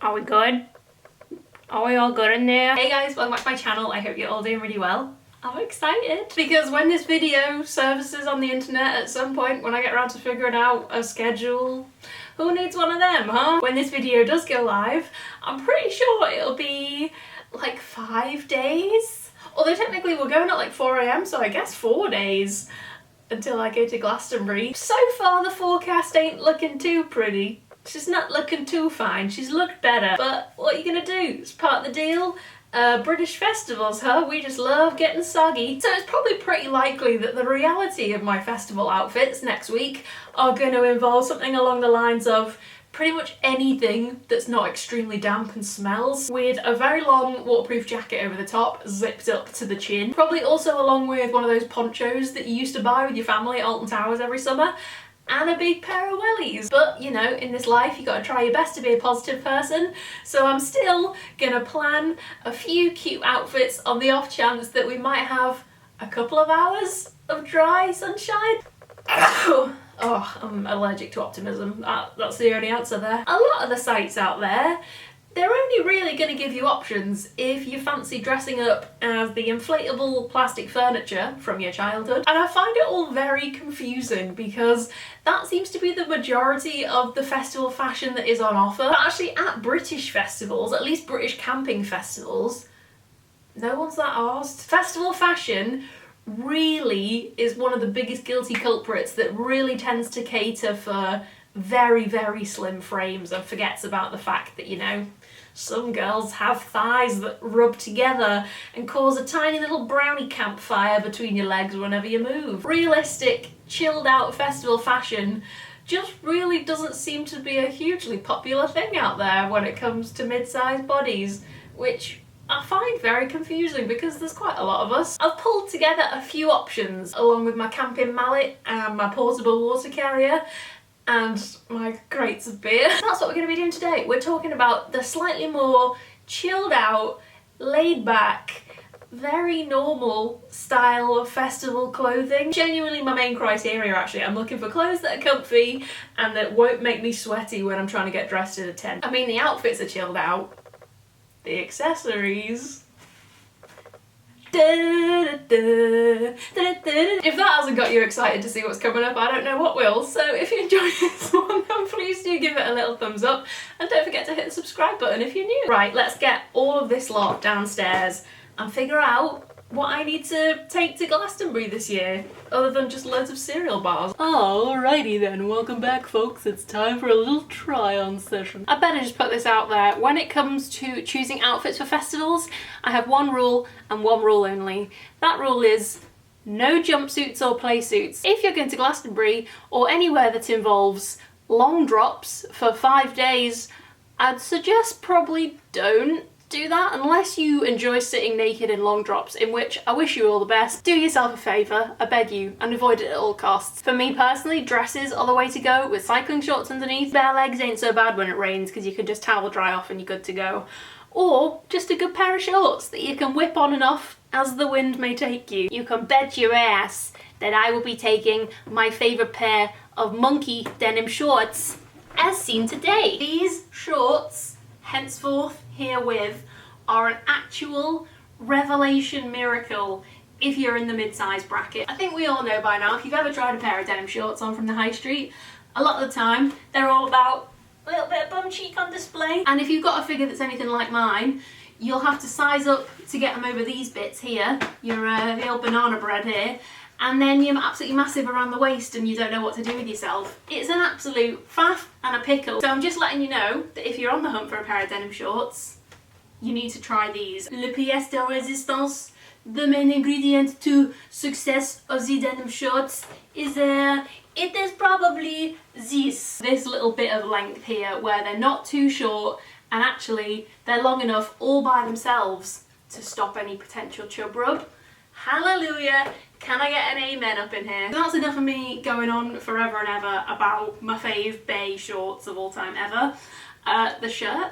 Are we good? Are we all good in there? Hey guys, welcome back to my channel. I hope you're all doing really well. I'm excited because when this video surfaces on the internet at some point, when I get around to figuring out a schedule, who needs one of them, huh? When this video does go live, I'm pretty sure it'll be like 5 days. Although technically we're going at like 4 AM, so I guess 4 days until I go to Glastonbury. So far the forecast ain't looking too pretty. She's not looking too fine. She's looked better. But what are you gonna do? It's part of the deal. British festivals, huh? We just love getting soggy. So it's probably pretty likely that the reality of my festival outfits next week are going to involve something along the lines of pretty much anything that's not extremely damp and smells, with a very long waterproof jacket over the top, zipped up to the chin. Probably also along with one of those ponchos that you used to buy with your family at Alton Towers every summer, and a big pair of wellies. But you know, in this life you gotta try your best to be a positive person, so I'm still gonna plan a few cute outfits on the off chance that we might have a couple of hours of dry sunshine. Oh, I'm allergic to optimism. That's the only answer there. A lot of the sites out there, they're only really going to give you options if you fancy dressing up as the inflatable plastic furniture from your childhood. And I find it all very confusing because that seems to be the majority of the festival fashion that is on offer. But actually at British festivals, at least British camping festivals, no one's that arsed. Festival fashion really is one of the biggest guilty culprits that really tends to cater for very, very slim frames and forgets about the fact that, you know, some girls have thighs that rub together and cause a tiny little brownie campfire between your legs whenever you move. Realistic, chilled out festival fashion just really doesn't seem to be a hugely popular thing out there when it comes to mid-sized bodies, which I find very confusing because there's quite a lot of us. I've pulled together a few options along with my camping mallet and my portable water carrier and my crates of beer. That's what we're going to be doing today. We're talking about the slightly more chilled out, laid back, very normal style of festival clothing. Genuinely my main criteria actually. I'm looking for clothes that are comfy and that won't make me sweaty when I'm trying to get dressed in a tent. I mean, the outfits are chilled out. The accessories. If that hasn't got you excited to see what's coming up, I don't know what will. So if you enjoyed this one, then please do give it a little thumbs up and don't forget to hit the subscribe button if you're new. Right, let's get all of this lot downstairs and figure out what I need to take to Glastonbury this year, other than just loads of cereal bars. Alrighty then, welcome back folks, it's time for a little try-on session. I better just put this out there, when it comes to choosing outfits for festivals, I have one rule and one rule only. That rule is no jumpsuits or play suits. If you're going to Glastonbury or anywhere that involves long drops for 5 days, I'd suggest probably don't do that unless you enjoy sitting naked in long drops, in which I wish you all the best. Do yourself a favour, I beg you, and avoid it at all costs. For me personally, dresses are the way to go with cycling shorts underneath. Bare legs ain't so bad when it rains because you can just towel dry off and you're good to go. Or just a good pair of shorts that you can whip on and off as the wind may take you. You can bet your ass that I will be taking my favourite pair of monkey denim shorts as seen today. These shorts, henceforth herewith, are an actual revelation miracle if you're in the mid-size bracket. I think we all know by now, if you've ever tried a pair of denim shorts on from the high street, a lot of the time they're all about a little bit of bum cheek on display. And if you've got a figure that's anything like mine, you'll have to size up to get them over these bits here, your the old banana bread here, and then you're absolutely massive around the waist and you don't know what to do with yourself. It's an absolute faff and a pickle. So I'm just letting you know that if you're on the hunt for a pair of denim shorts, you need to try these. Le pièce de résistance, the main ingredient to success of the denim shorts is it is probably this little bit of length here where they're not too short and actually they're long enough all by themselves to stop any potential chub rub. Hallelujah! Can I get an amen up in here? That's enough of me going on forever and ever about my fave bay shorts of all time ever. The shirt.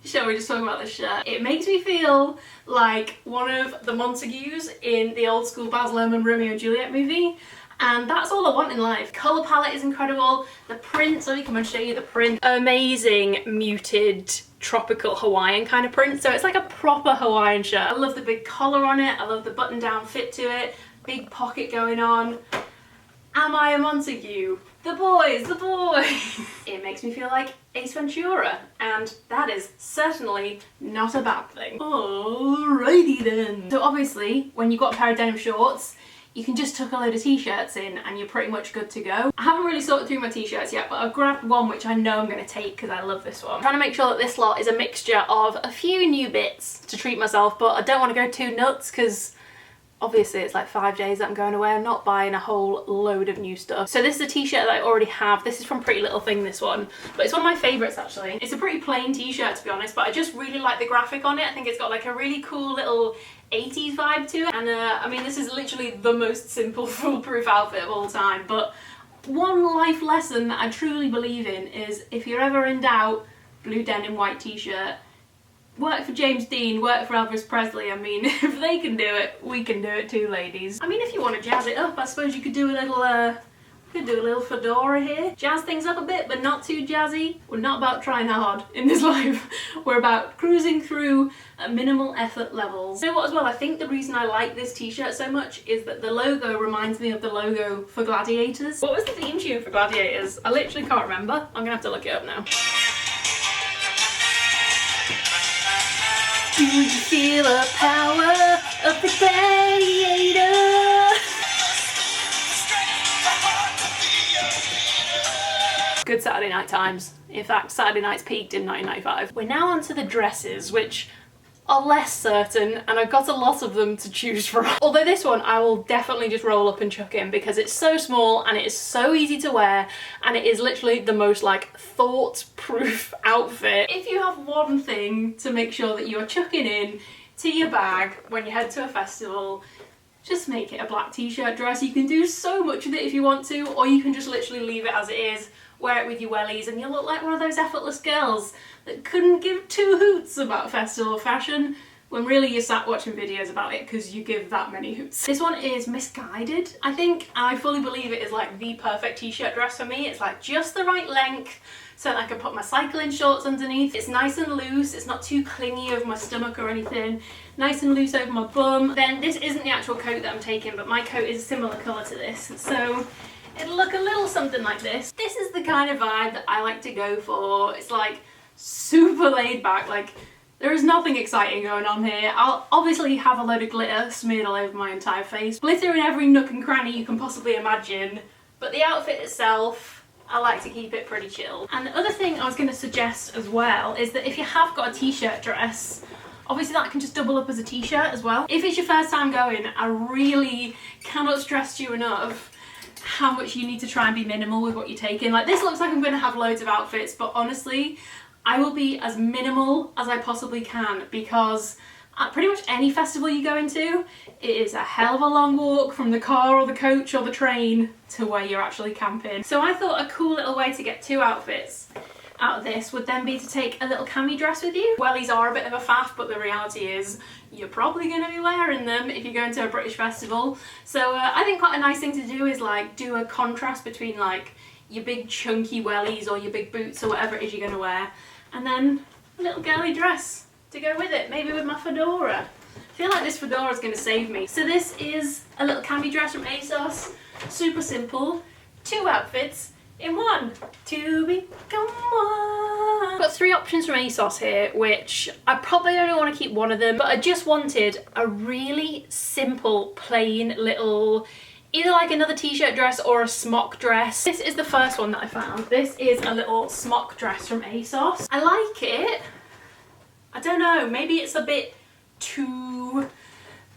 Shall we just talk about this shirt? It makes me feel like one of the Montagues in the old school Baz Luhrmann Romeo and Juliet movie. And that's all I want in life. Colour palette is incredible. The print, so let me come and show you the print. Amazing muted tropical Hawaiian kind of print. So it's like a proper Hawaiian shirt. I love the big collar on it. I love the button down fit to it. Big pocket going on. Am I a Montague? The boys, the boys. It makes me feel like Ace Ventura, and that is certainly not a bad thing. Alrighty then. So obviously, when you've got a pair of denim shorts, you can just tuck a load of t-shirts in and you're pretty much good to go. I haven't really sorted through my t-shirts yet, but I've grabbed one which I know I'm going to take because I love this one. I'm trying to make sure that this lot is a mixture of a few new bits to treat myself, but I don't want to go too nuts because obviously it's like 5 days that I'm going away. I'm not buying a whole load of new stuff. So this is a t-shirt that I already have. This is from Pretty Little Thing, this one. But it's one of my favourites actually. It's a pretty plain t-shirt to be honest, but I just really like the graphic on it. I think it's got like a really cool little 80s vibe to it. And I mean, this is literally the most simple foolproof outfit of all time. But one life lesson that I truly believe in is if you're ever in doubt, blue denim white t-shirt. Work for James Dean, work for Elvis Presley. I mean, if they can do it, we can do it too, ladies. I mean, if you want to jazz it up, I suppose you could do a little fedora here. Jazz things up a bit, but not too jazzy. We're not about trying hard in this life. We're about cruising through at minimal effort levels. You know what as well, I think the reason I like this t-shirt so much is that the logo reminds me of the logo for Gladiators. What was the theme tune for Gladiators? I literally can't remember. I'm gonna have to look it up now. Do you feel the power of the gladiator? Good Saturday night times. In fact, Saturday nights peaked in 1995. We're now onto the dresses, which are less certain, and I've got a lot of them to choose from. Although this one I will definitely just roll up and chuck in because it's so small and it is so easy to wear, and it is literally the most like thought-proof outfit. If you have one thing to make sure that you are chucking in to your bag when you head to a festival, just make it a black t-shirt dress. You can do so much with it if you want to, or you can just literally leave it as it is, wear it with your wellies, and you'll look like one of those effortless girls that couldn't give two hoots about festival fashion when really you're sat watching videos about it because you give that many hoots. This one is misguided, I think, and I fully believe it is like the perfect t-shirt dress for me. It's like just the right length so that I can put my cycling shorts underneath. It's nice and loose, it's not too clingy over my stomach or anything. Nice and loose over my bum. Then this isn't the actual coat that I'm taking, but my coat is a similar colour to this, so it'll look a little something like this. This is the kind of vibe that I like to go for. It's like super laid back, like there is nothing exciting going on here. I'll obviously have a load of glitter smeared all over my entire face. Glitter in every nook and cranny you can possibly imagine, but the outfit itself, I like to keep it pretty chill. And the other thing I was going to suggest as well is that if you have got a t-shirt dress, obviously that can just double up as a t-shirt as well. If it's your first time going, I really cannot stress to you enough how much you need to try and be minimal with what you're taking. Like this looks like I'm going to have loads of outfits, but honestly I will be as minimal as I possibly can because at pretty much any festival you go into, it is a hell of a long walk from the car or the coach or the train to where you're actually camping. So I thought a cool little way to get two outfits out of this would then be to take a little cami dress with you. Wellies are a bit of a faff, but the reality is you're probably going to be wearing them if you're going to a British festival. So I think quite a nice thing to do is like do a contrast between like your big chunky wellies or your big boots or whatever it is you're going to wear, and then a little girly dress to go with it, maybe with my fedora. I feel like this fedora is going to save me. So this is a little cami dress from Asos, super simple, two outfits in one, to become one. I've got three options from Asos here, which I probably only want to keep one of them, but I just wanted a really simple, plain little, either like another t-shirt dress or a smock dress. This is the first one that I found. This is a little smock dress from Asos. I like it. I don't know, maybe it's a bit too,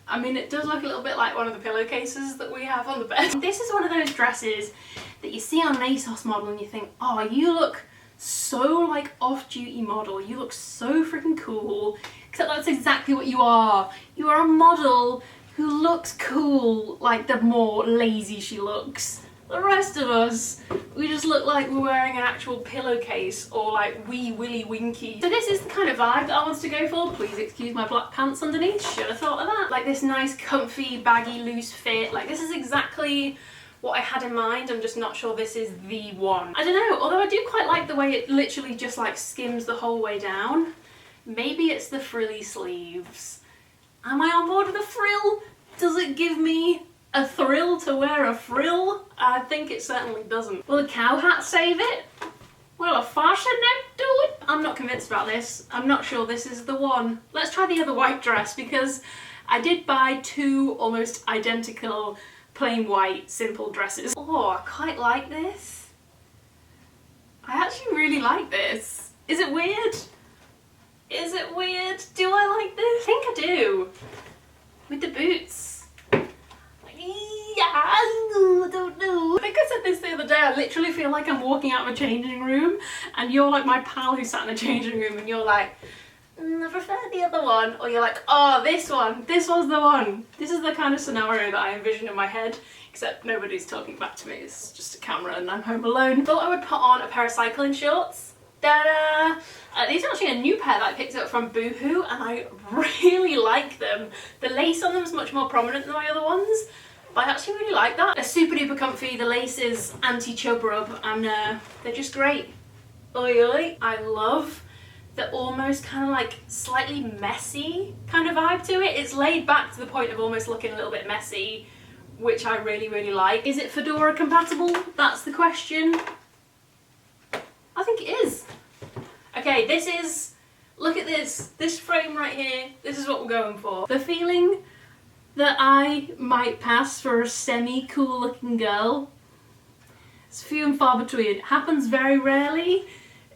I mean, it does look a little bit like one of the pillowcases that we have on the bed. This is one of those dresses that you see on an Asos model and you think, oh, you look so like off-duty model. You look so freaking cool. Except that's exactly what you are. You are a model who looks cool, like the more lazy she looks. The rest of us, we just look like we're wearing an actual pillowcase or like wee willy winky. So this is the kind of vibe that I want to go for. Please excuse my black pants underneath, should have thought of that. Like this nice comfy baggy loose fit, like this is exactly what I had in mind. I'm just not sure this is the one. I don't know, although I do quite like the way it literally just like skims the whole way down. Maybe it's the frilly sleeves. Am I on board with a frill? Does it give me a thrill to wear a frill? I think it certainly doesn't. Will a cow hat save it? Will a fashion neck do it? I'm not convinced about this. I'm not sure this is the one. Let's try the other white dress, because I did buy two almost identical plain white simple dresses. Oh, I quite like this. I actually really like this. Is it weird? Is it weird? Do I like this? I think I do. With the boots. Yeah, I don't know. I think I said this the other day, I literally feel like I'm walking out of a changing room and you're like my pal who sat in a changing room and you're like, I prefer the other one. Or you're like, oh, this one. This was the one. This is the kind of scenario that I envision in my head, except nobody's talking back to me. It's just a camera and I'm home alone. Thought I would put on a pair of cycling shorts. Ta-da! These are actually a new pair that I picked up from Boohoo and I really like them. The lace on them is much more prominent than my other ones, but I actually really like that. They're super duper comfy. The lace is anti-chub rub and they're just great. Oi oi. I love the almost kind of like slightly messy kind of vibe to it. It's laid back to the point of almost looking a little bit messy, which I really, really like. Is it fedora compatible? That's the question. I think it is. Okay, this is, look at this frame right here. This is what we're going for. The feeling that I might pass for a semi-cool looking girl, it's few and far between. It happens very rarely.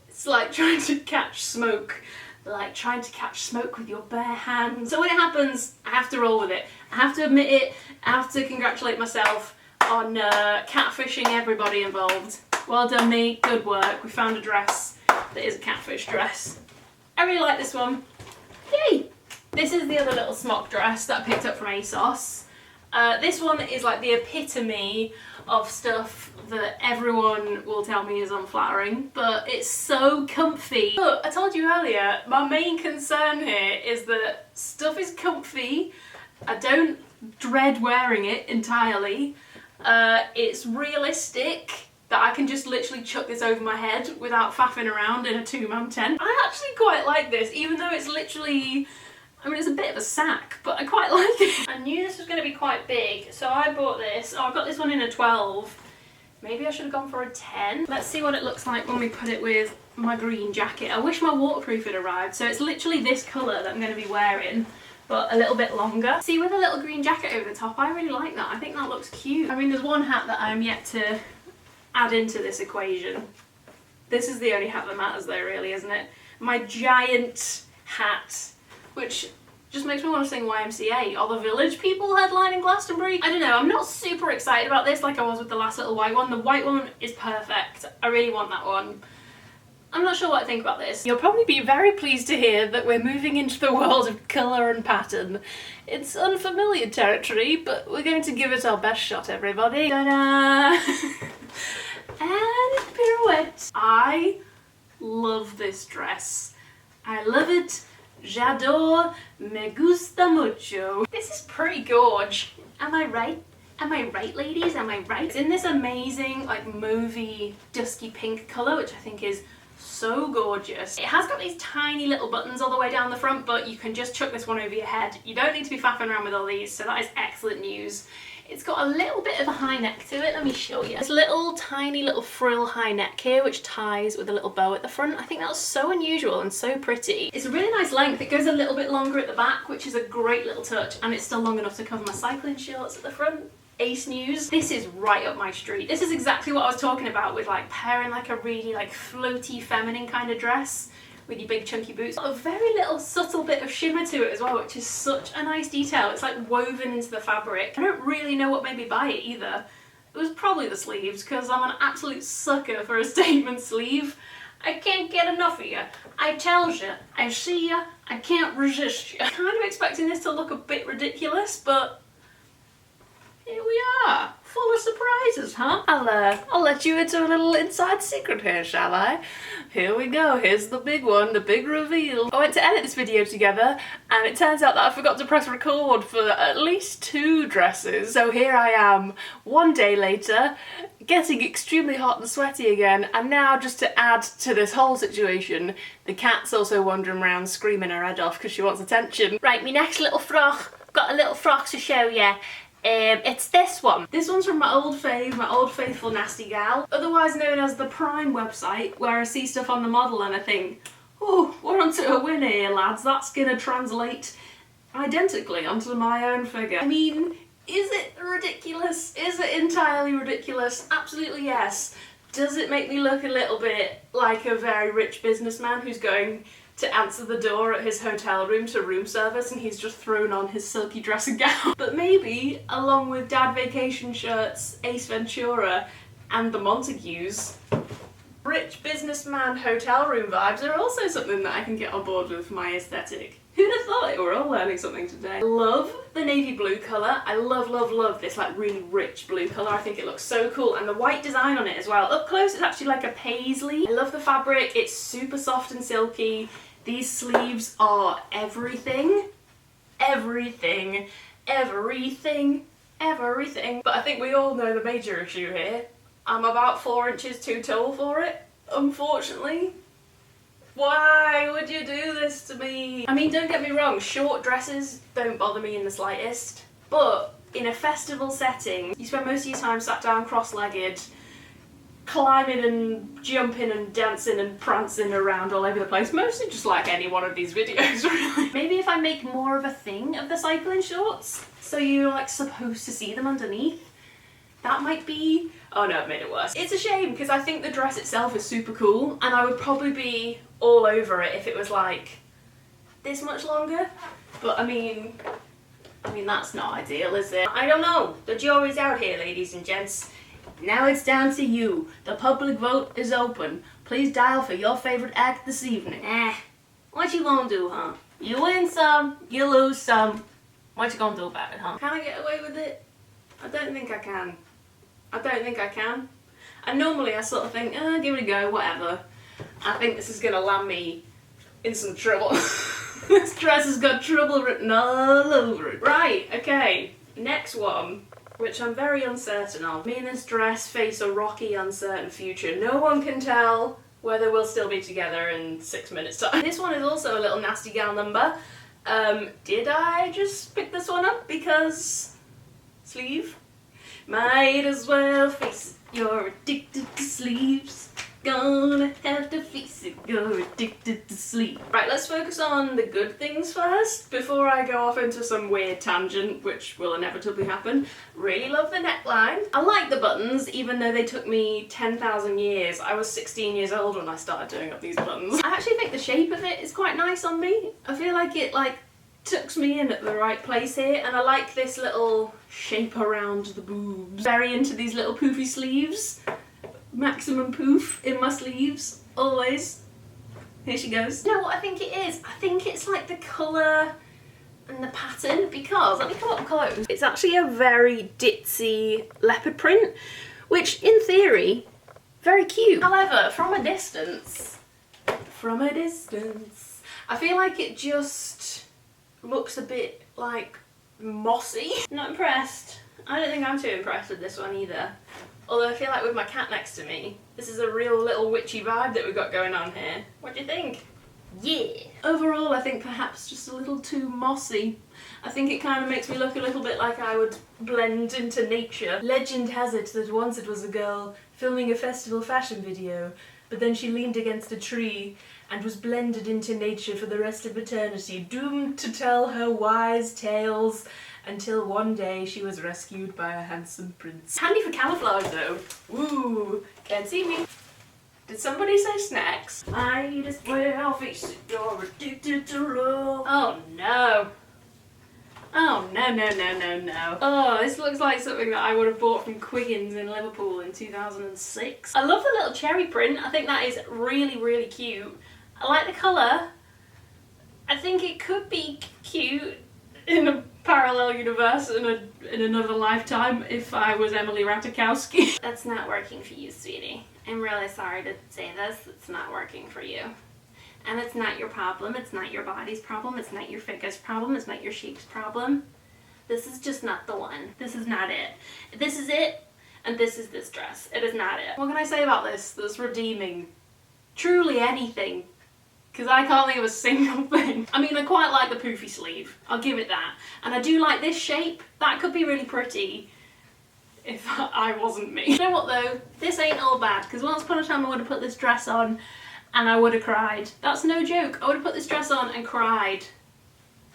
It's like trying to catch smoke. Like trying to catch smoke with your bare hands. So when it happens, I have to roll with it. I have to admit it. I have to congratulate myself on catfishing everybody involved. Well done me, good work. We found a dress that is a catfish dress. I really like this one. Yay! This is the other little smock dress that I picked up from Asos. This one is like the epitome of stuff that everyone will tell me is unflattering, but it's so comfy. But I told you earlier, my main concern here is that stuff is comfy. I don't dread wearing it entirely. It's realistic that I can just literally chuck this over my head without faffing around in a two-man tent. I actually quite like this, even though it's literally, I mean, it's a bit of a sack, but I quite like it. I knew this was going to be quite big, so I bought this. Oh, I got this one in a 12. Maybe I should have gone for a 10. Let's see what it looks like when we put it with my green jacket. I wish my waterproof had arrived. So it's literally this colour that I'm going to be wearing, but a little bit longer. See, with a little green jacket over the top, I really like that. I think that looks cute. I mean, there's one hat that I'm yet to add into this equation. This is the only hat that matters though, really, isn't it? My giant hat, which just makes me want to sing YMCA. Are the Village people headlining Glastonbury? I don't know, I'm not super excited about this like I was with the last little white one. The white one is perfect. I really want that one. I'm not sure what I think about this. You'll probably be very pleased to hear that we're moving into the world of colour and pattern. It's unfamiliar territory, but we're going to give it our best shot, everybody. Ta-da! And pirouette. I love this dress. I love it. J'adore. Me gusta mucho. This is pretty gorge. Am I right? Am I right, ladies? Am I right? It's in this amazing, like, mauvey, dusky pink colour, which I think is so gorgeous. It has got these tiny little buttons all the way down the front, but you can just chuck this one over your head. You don't need to be faffing around with all these, so that is excellent news. It's got a little bit of a high neck to it, let me show you. This little tiny little frill high neck here, which ties with a little bow at the front. I think that's so unusual and so pretty. It's a really nice length. It goes a little bit longer at the back, which is a great little touch, and it's still long enough to cover my cycling shorts at the front. Ace news. This is right up my street. This is exactly what I was talking about with like pairing like a really like floaty feminine kind of dress with your big chunky boots. A very little subtle bit of shimmer to it as well, which is such a nice detail. It's like woven into the fabric. I don't really know what made me buy it either. It was probably the sleeves, because I'm an absolute sucker for a statement sleeve. I can't get enough of you. I tells you, I see you, I can't resist you. I'm kind of expecting this to look a bit ridiculous, but here we are. full of surprises, huh? I'll let you into a little inside secret here, shall I? Here we go, here's the big one, the big reveal. I went to edit this video together and it turns out that I forgot to press record for at least 2 dresses. So here I am, one day later, getting extremely hot and sweaty again, and now just to add to this whole situation, the cat's also wandering around screaming her head off because she wants attention. Right, my next little frock, got a little frock to show you. It's this one. This one's from my old fave, my old faithful Nasty Gal, otherwise known as the Prime website, where I see stuff on the model and I think, oh, we're onto a winner here, lads. That's gonna translate identically onto my own figure. I mean, is it ridiculous? Is it entirely ridiculous? Absolutely yes. Does it make me look a little bit like a very rich businessman who's going to answer the door at his hotel room to room service and he's just thrown on his silky dress and gown? But maybe, along with Dad Vacation shirts, Ace Ventura and the Montagues, rich businessman hotel room vibes are also something that I can get on board with for my aesthetic. Who'd have thought it? We're all learning something today. I love the navy blue colour. I love, love, love this like really rich blue colour. I think it looks so cool, and the white design on it as well. Up close it's actually like a paisley. I love the fabric. It's super soft and silky. These sleeves are everything. Everything. Everything. Everything. But I think we all know the major issue here. I'm about 4 inches too tall for it, unfortunately. Why would you do this to me? I mean, don't get me wrong, short dresses don't bother me in the slightest, but in a festival setting, you spend most of your time sat down cross-legged, climbing and jumping and dancing and prancing around all over the place, mostly just like any one of these videos, really. Maybe if I make more of a thing of the cycling shorts, so you're like supposed to see them underneath, that might be... Oh no, I've made it worse. It's a shame because I think the dress itself is super cool and I would probably be all over it if it was like this much longer. But I mean that's not ideal, is it? I don't know. The jury's out here, ladies and gents. Now it's down to you. The public vote is open. Please dial for your favourite act this evening. What you gonna do, huh? You win some, you lose some. What you gonna do about it, huh? Can I get away with it? I don't think I can. I don't think I can. And normally I sort of think, give it a go, whatever. I think this is gonna land me in some trouble. This dress has got trouble written all over it. Right, okay, next one, which I'm very uncertain of. Me and this dress face a rocky, uncertain future. No one can tell whether we'll still be together in 6 minutes time. This one is also a little Nasty Gal number. Did I just pick this one up because sleeve? Might as well face it, you're addicted to sleeves. Gonna have to face it, you're addicted to sleep. Right, let's focus on the good things first before I go off into some weird tangent, which will inevitably happen. Really love the neckline. I like the buttons, even though they took me 10,000 years. I was 16 years old when I started doing up these buttons. I actually think the shape of it is quite nice on me. I feel like it tucks me in at the right place here, and I like this little shape around the boobs. Very into these little poofy sleeves. Maximum poof in my sleeves, always. Here she goes. You know what I think it is? I think it's like the colour and the pattern, because, let me come up close. It's actually a very ditzy leopard print, which in theory, very cute. However, from a distance, I feel like it just looks a bit like mossy. Not impressed. I don't think I'm too impressed with this one either. Although I feel like with my cat next to me, this is a real little witchy vibe that we've got going on here. What do you think? Yeah. Overall, I think perhaps just a little too mossy. I think it kind of makes me look a little bit like I would blend into nature. Legend has it that once it was a girl filming a festival fashion video, but then she leaned against a tree and was blended into nature for the rest of eternity, doomed to tell her wise tales until one day she was rescued by a handsome prince. Handy for camouflage though. Ooh, can't see me. Did somebody say snacks? I just well face it, you're addicted to love. Oh no. Oh no, no, no, no, no. Oh, this looks like something that I would have bought from Quiggins in Liverpool in 2006. I love the little cherry print. I think that is really, really cute. I like the colour. I think it could be cute in a parallel universe in another lifetime if I was Emily Ratajkowski. That's not working for you, sweetie. I'm really sorry to say this. It's not working for you. And it's not your problem. It's not your body's problem. It's not your figure's problem. It's not your shape's problem. This is just not the one. This is not it. This is it, and this is this dress. It is not it. What can I say about this that's redeeming? Truly anything. Because I can't think of a single thing. I mean, I quite like the poofy sleeve. I'll give it that. And I do like this shape. That could be really pretty if I wasn't me. You know what though? This ain't all bad. Because once upon a time I would have put this dress on and I would have cried. That's no joke. I would have put this dress on and cried.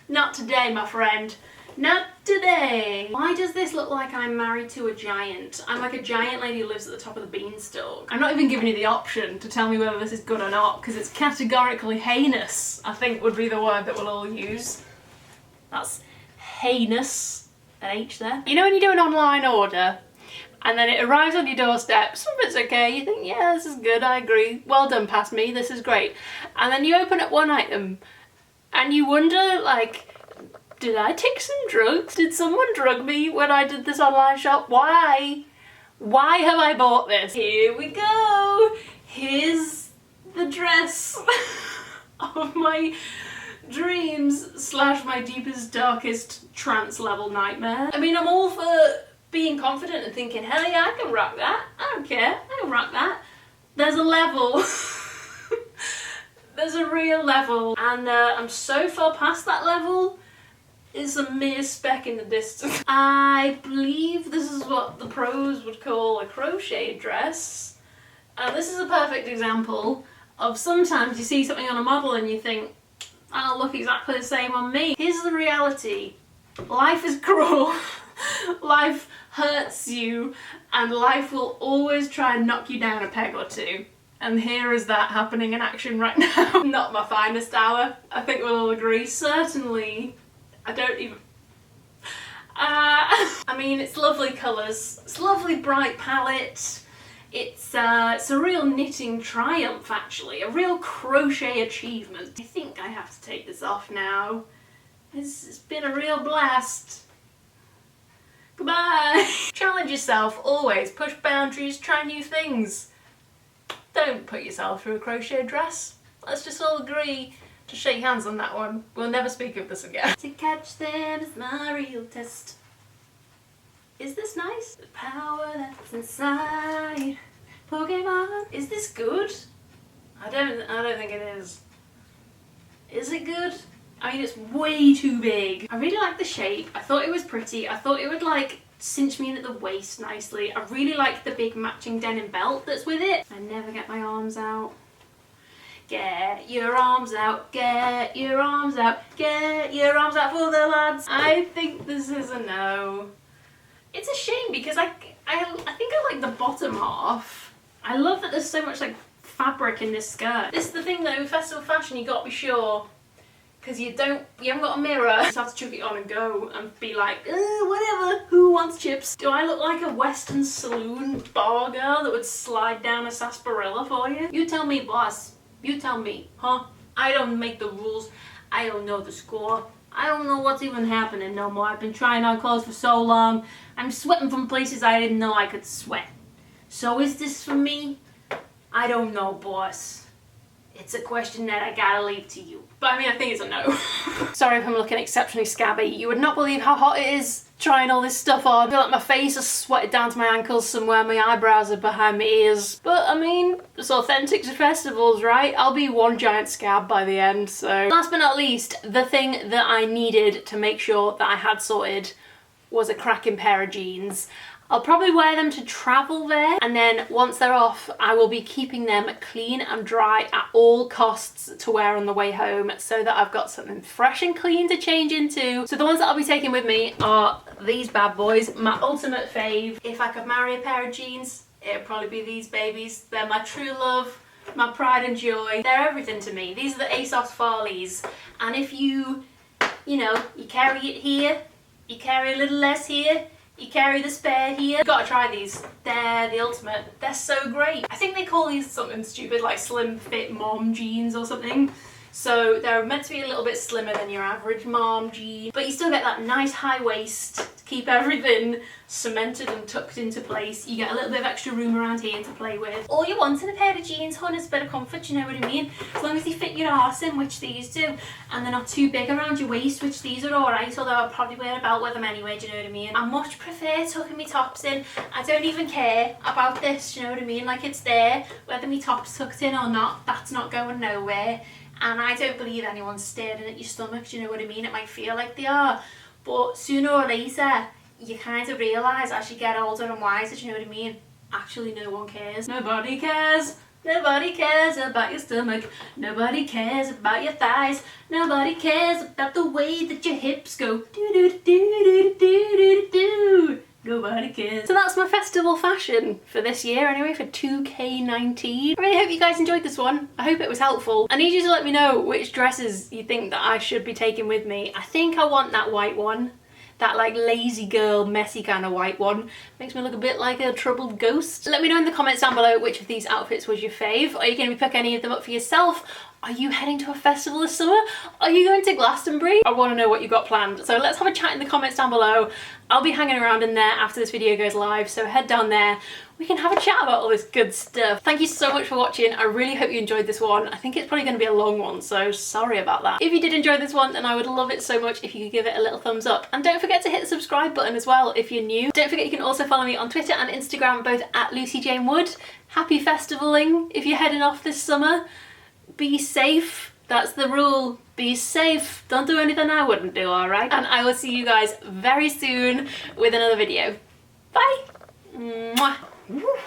Not today, my friend. Not today. Why does this look like I'm married to a giant? I'm like a giant lady who lives at the top of the beanstalk. I'm not even giving you the option to tell me whether this is good or not, because it's categorically heinous, I think would be the word that we'll all use. That's heinous. An H there. You know when you do an online order and then it arrives on your doorstep, some of it's okay, you think, yeah, this is good, I agree, well done past me, this is great. And then you open up one item and you wonder, like, did I take some drugs? Did someone drug me when I did this online shop? Why? Why have I bought this? Here we go. Here's the dress of my dreams slash my deepest, darkest trance level nightmare. I mean, I'm all for being confident and thinking, hell yeah, I can rock that. I don't care. I can rock that. There's a level. There's a real level. And I'm so far past that level. Is a mere speck in the distance. I believe this is what the pros would call a crochet dress. This is a perfect example of sometimes you see something on a model and you think, that'll look exactly the same on me. Here's the reality. Life is cruel. Life hurts you and life will always try and knock you down a peg or two. And here is that happening in action right now. Not my finest hour, I think we'll all agree. Certainly I don't even... I mean, it's lovely colours. It's a lovely bright palette. It's a real knitting triumph, actually. A real crochet achievement. I think I have to take this off now. It's been a real blast. Goodbye. Challenge yourself, always. Push boundaries, try new things. Don't put yourself through a crochet dress. Let's just all agree to shake hands on that one. We'll never speak of this again. To catch them is my real test. Is this nice? The power that's inside Pokemon. Is this good? I don't think it is. Is it good? I mean, it's way too big. I really like the shape. I thought it was pretty. I thought it would like cinch me in at the waist nicely. I really like the big matching denim belt that's with it. I never get my arms out. Get your arms out, get your arms out, get your arms out for the lads. I think this is a no. It's a shame because I think I like the bottom half. I love that there's so much like fabric in this skirt. This is the thing though, with festival fashion, you gotta be sure. Because you haven't got a mirror. You just have to chuck it on and go and be like, whatever, who wants chips? Do I look like a Western saloon bar girl that would slide down a sarsaparilla for you? You tell me, boss. You tell me, huh? I don't make the rules. I don't know the score. I don't know what's even happening no more. I've been trying on clothes for so long. I'm sweating from places I didn't know I could sweat. So is this for me? I don't know, boss. It's a question that I gotta leave to you. But I mean, I think it's a no. Sorry if I'm looking exceptionally scabby. You would not believe how hot it is trying all this stuff on. I feel like my face has sweated down to my ankles somewhere. My eyebrows are behind my ears. But I mean, it's authentic to festivals, right? I'll be one giant scab by the end, so. Last but not least, the thing that I needed to make sure that I had sorted was a cracking pair of jeans. I'll probably wear them to travel there, and then once they're off, I will be keeping them clean and dry at all costs to wear on the way home so that I've got something fresh and clean to change into. So the ones that I'll be taking with me are these bad boys, my ultimate fave. If I could marry a pair of jeans, it'd probably be these babies. They're my true love, my pride and joy. They're everything to me. These are the Asos Farleys, and if you know, you carry it here, you carry a little less here, you carry the spare here. You've got to try these. They're the ultimate. They're so great. I think they call these something stupid like slim fit mom jeans or something. So they're meant to be a little bit slimmer than your average mom jean, but you still get that nice high waist to keep everything cemented and tucked into place. You get a little bit of extra room around here to play with. All you want in a pair of jeans, hun, is a bit of comfort, you know what I mean? As long as they fit your arse in, which these do, and they're not too big around your waist, which these are alright, although I'll probably wear a belt with them anyway, do you know what I mean? I much prefer tucking my tops in. I don't even care about this, do you know what I mean? Like, it's there, whether my top's tucked in or not, that's not going nowhere. And I don't believe anyone's staring at your stomach, do you know what I mean? It might feel like they are, but sooner or later, you kind of realise as you get older and wiser, do you know what I mean? Actually, no one cares. Nobody cares. Nobody cares about your stomach. Nobody cares about your thighs. Nobody cares about the way that your hips go. Do-do-do-do-do-do-do-do. Nobody cares. So that's my festival fashion for this year anyway, for 2K19. I really hope you guys enjoyed this one. I hope it was helpful. I need you to let me know which dresses you think that I should be taking with me. I think I want that white one. That like lazy girl, messy kind of white one. Makes me look a bit like a troubled ghost. Let me know in the comments down below which of these outfits was your fave. Are you going to be picking any of them up for yourself? Are you heading to a festival this summer? Are you going to Glastonbury? I want to know what you got planned. So let's have a chat in the comments down below. I'll be hanging around in there after this video goes live, so head down there. We can have a chat about all this good stuff. Thank you so much for watching. I really hope you enjoyed this one. I think it's probably going to be a long one, so sorry about that. If you did enjoy this one, then I would love it so much if you could give it a little thumbs up. And don't forget to hit the subscribe button as well if you're new. Don't forget you can also follow me on Twitter and Instagram, both at Lucy Jane Wood. Happy festivaling if you're heading off this summer. Be safe. That's the rule. Be safe. Don't do anything I wouldn't do, alright? And I will see you guys very soon with another video. Bye! Mwah. Woo.